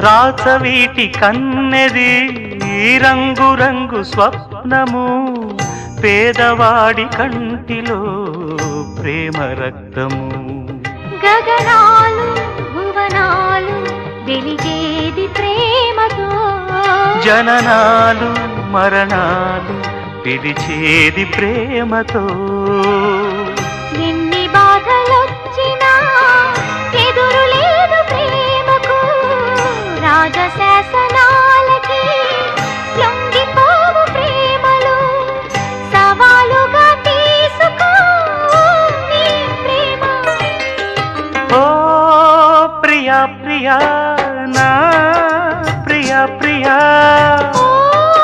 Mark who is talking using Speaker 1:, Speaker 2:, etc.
Speaker 1: రాచవీటి కన్నెది రంగు రంగు స్వప్నము పేదవాడి కంటిలో ప్రేమ రక్తము
Speaker 2: గగనాలు భువనాలు వెలిగేది ప్రేమతో
Speaker 1: జననాలు మరణాలు పిలిచేది ప్రేమతో